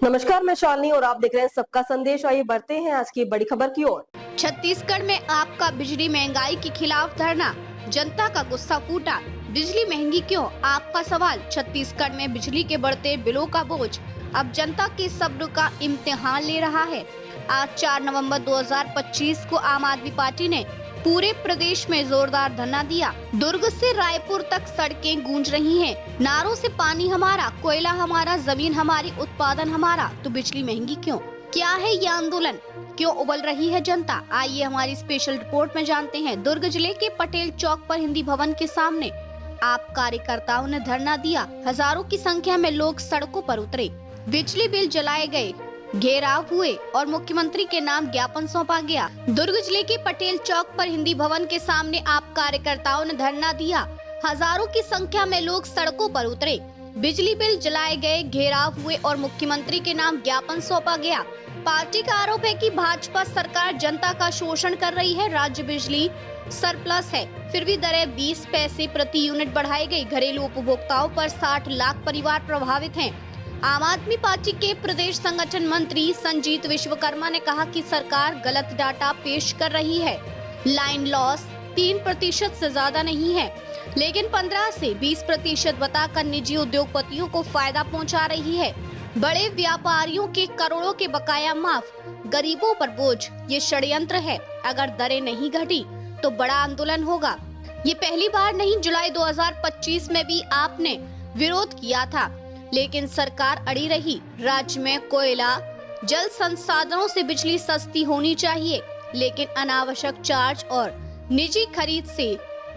नमस्कार, मैं शालिनी और आप देख रहे हैं सबका संदेश। आइए बढ़ते हैं आज की बड़ी खबर की ओर। छत्तीसगढ़ में आपका बिजली महंगाई के खिलाफ धरना, जनता का गुस्सा फूटा। बिजली महंगी क्यों? आपका सवाल। छत्तीसगढ़ में बिजली के बढ़ते बिलों का बोझ अब जनता के सब्र का इम्तिहान ले रहा है। आज 4 नवंबर 2025 को आम आदमी पार्टी ने पूरे प्रदेश में जोरदार धरना दिया। दुर्ग से रायपुर तक सड़कें गूंज रही हैं। नारों से पानी हमारा, कोयला हमारा, जमीन हमारी, उत्पादन हमारा। तो बिजली महंगी क्यों? क्या है ये आंदोलन? क्यों उबल रही है जनता? आइए हमारी स्पेशल रिपोर्ट में जानते हैं। दुर्ग जिले के पटेल चौक पर हिंदी भवन के सामने आप कार्यकर्ताओं ने धरना दिया। हजारों की संख्या में लोग सड़कों पर उतरे, बिजली बिल जलाए गए, घेराव हुए और मुख्यमंत्री के नाम ज्ञापन सौंपा गया। दुर्ग जिले के पटेल चौक पर हिंदी भवन के सामने आप कार्यकर्ताओं ने धरना दिया। हजारों की संख्या में लोग सड़कों पर उतरे, बिजली बिल जलाए गए, घेराव हुए और मुख्यमंत्री के नाम ज्ञापन सौंपा गया। पार्टी का आरोप है कि भाजपा सरकार जनता का शोषण कर रही है। राज्य बिजली सरप्लस है, फिर भी दरें 20 पैसे प्रति यूनिट बढ़ाई गई। घरेलू उपभोक्ताओं पर 60 लाख परिवार प्रभावित हैं। आम आदमी पार्टी के प्रदेश संगठन मंत्री संजीत विश्वकर्मा ने कहा कि सरकार गलत डाटा पेश कर रही है। लाइन लॉस 3% से ज्यादा नहीं है, लेकिन 15 से 20% बताकर निजी उद्योगपतियों को फायदा पहुंचा रही है। बड़े व्यापारियों के करोड़ों के बकाया माफ, गरीबों पर बोझ, ये षड्यंत्र है। अगर दरें नहीं घटी तो बड़ा आंदोलन होगा। ये पहली बार नहीं, जुलाई 2025 में भी आपने विरोध किया था, लेकिन सरकार अड़ी रही। राज्य में कोयला, जल संसाधनों से बिजली सस्ती होनी चाहिए, लेकिन अनावश्यक चार्ज और निजी खरीद से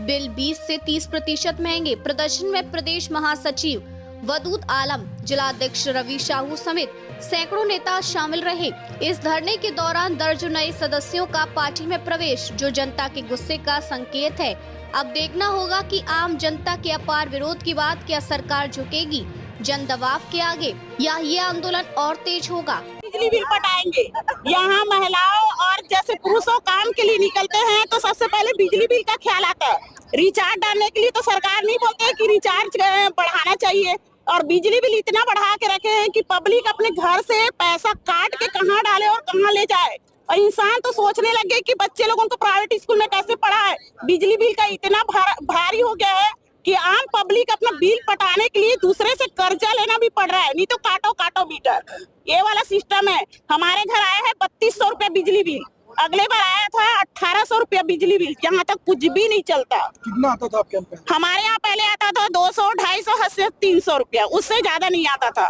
बिल 20 से 30% महंगे। प्रदर्शन में प्रदेश महासचिव वदूद आलम, जिलाध्यक्ष रवि साहू समेत सैकड़ों नेता शामिल रहे। इस धरने के दौरान दर्जनों नए सदस्यों का पार्टी में प्रवेश, जो जनता के गुस्से का संकेत है। अब देखना होगा कि आम जनता के अपार विरोध के बाद क्या सरकार झुकेगी जन दबाव के आगे, या ये आंदोलन और तेज होगा। बिजली बिल पटाएंगे। यहाँ महिलाओं और जैसे पुरुषों काम के लिए निकलते हैं तो सबसे पहले बिजली बिल का ख्याल आता है। रिचार्ज डालने के लिए तो सरकार नहीं बोलते कि रिचार्ज बढ़ाना चाहिए, और बिजली बिल इतना बढ़ा के रखे हैं कि पब्लिक अपने घर से पैसा काट के कहाँ डाले और कहाँ ले जाए। और इंसान तो सोचने लगे कि बच्चे लोगों को प्राइवेट स्कूल में कैसे पढ़ाए। बिजली बिल का इतना भारी हो गया है कि आम पब्लिक अपना बिल पटाने के लिए दूसरे से कर्जा लेना भी पड़ रहा है, नहीं तो काटो मीटर, ये वाला सिस्टम है। हमारे घर आया है 3200 रुपया बिजली बिल, अगले बार आया था 1800 रुपया बिजली बिल। यहाँ तक कुछ भी नहीं चलता। कितना आता था आपके यहाँ? हमारे यहाँ पहले आता था 200, 250 से 300 रुपया, उससे ज्यादा नहीं आता था।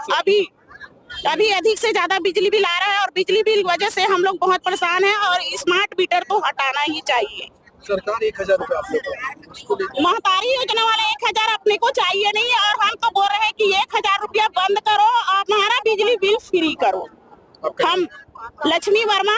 अभी अधिक से ज्यादा बिजली बिल आ रहा है, और बिजली बिल वजह से हम लोग बहुत परेशान हैं, और स्मार्ट मीटर तो हटाना ही चाहिए। सरकार 1000 रुपया आपको महतारी योजना वाला 1000 अपने को चाहिए नहीं, और हम तो बोल रहे हैं कि 1000 रुपया बंद करो और हमारा बिजली बिल फ्री करो। हम लक्ष्मी वर्मा,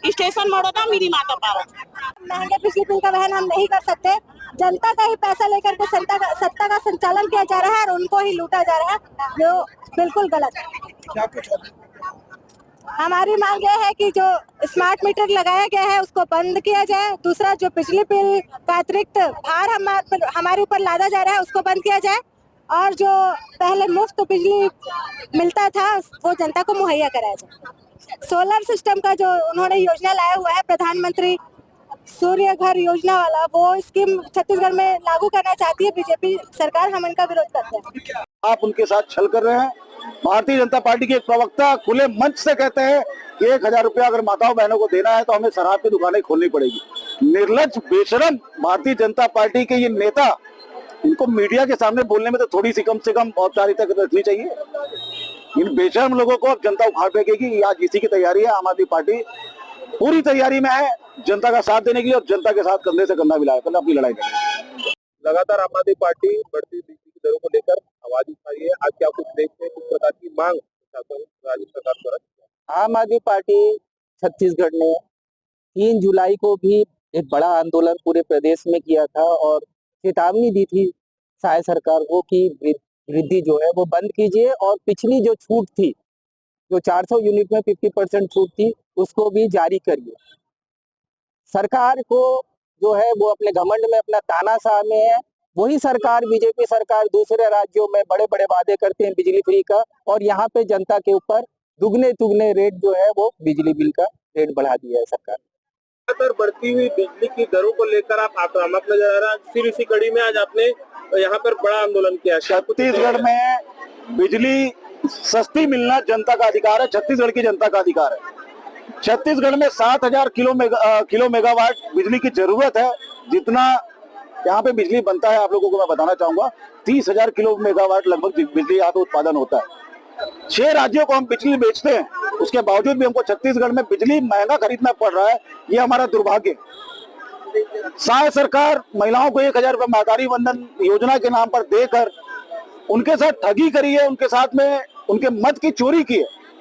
स्टेशन मड़ौदा, मेरी माता पार्वती। महंगे बिजली बिल का वहन हम नहीं कर सकते। जनता का ही पैसा लेकर के सत्ता का संचालन किया जा रहा है और उनको ही लूटा जा रहा है, जो बिल्कुल गलत है। क्या कुछ हमारी मांग यह है कि जो स्मार्ट मीटर लगाया गया है उसको बंद किया जाए। दूसरा, जो बिजली बिल का अतिरिक्त भार हमारे ऊपर लादा जा रहा है उसको बंद किया जाए, और जो पहले मुफ्त बिजली मिलता था वो जनता को मुहैया कराया जाए। सोलर सिस्टम का जो उन्होंने योजना लाया हुआ है, प्रधानमंत्री सूर्य घर योजना वाला, वो स्कीम छत्तीसगढ़ में लागू करना चाहती है बीजेपी सरकार। हम इनका विरोध करते हैं। आप उनके साथ छल कर रहे हैं। भारतीय जनता पार्टी के एक प्रवक्ता खुले मंच से कहते हैं कि 1000 रुपया अगर माताओं बहनों को देना है तो हमें शराब की दुकानें खोलनी पड़ेगी। निर्लज्ज, बेशरम भारतीय जनता पार्टी के ये नेता, इनको मीडिया के सामने बोलने में तो थोड़ी सी कम से कम औपचारिकता रखनी चाहिए। इन बेशरम लोगों को अब जनता उखाड़ फेंकेगी। आज इसी की तैयारी है। आम आदमी पार्टी पूरी तैयारी में है जनता का साथ देने के लिए, और जनता के साथ कंधे से कंधा मिलाकर अपनी लड़ाई करेगी। लगातार आम आदमी पार्टी बढ़ती बिजली की दरों को लेकर आवाज उठा रही है। आज क्या कुछ देखते हैं, किस प्रकार की मांग राज्य सरकार द्वारा? आम आदमी पार्टी छत्तीसगढ़ ने 3 जुलाई को भी एक बड़ा आंदोलन पूरे प्रदेश में किया था, और चेतावनी दी थी शायद सरकार को कि वृद्धि जो है वो बंद कीजिए, और पिछली जो छूट थी, जो 400 यूनिट में 50% छूट थी, उसको भी जारी करिए। सरकार को जो है वो अपने घमंड में, अपना तानाशाह में है। वही सरकार, बीजेपी सरकार, दूसरे राज्यों में बड़े बड़े वादे करते हैं बिजली फ्री का, और यहाँ पे जनता के ऊपर दुगने तुगने रेट जो है वो बिजली बिल का रेट बढ़ा दिया है सरकार। लगातार बढ़ती हुई बिजली की दरों को लेकर आप आक्रामक नजर आ रहा है। फिर इसी कड़ी में आज आपने यहाँ पर बड़ा आंदोलन किया। छत्तीसगढ़ में बिजली सस्ती मिलना जनता का अधिकार है, छत्तीसगढ़ की जनता का अधिकार है। छत्तीसगढ़ में 7000 किलो मेगावाट बिजली की जरूरत है। जितना यहाँ पे बिजली बनता है, आप लोगों को मैं बताना चाहूंगा, 30,000 किलो मेगावाट लगभग बिजली यहाँ पे उत्पादन होता है। 6 राज्यों को हम बिजली बेचते हैं, उसके बावजूद भी हमको छत्तीसगढ़ में बिजली महंगा खरीदना पड़ रहा है। ये हमारा दुर्भाग्य। शायद सरकार महिलाओं को 1000 रुपये महतारी वंदन योजना के नाम पर देकर उनके साथ ठगी करी है, उनके साथ में उनके मत की चोरी की है।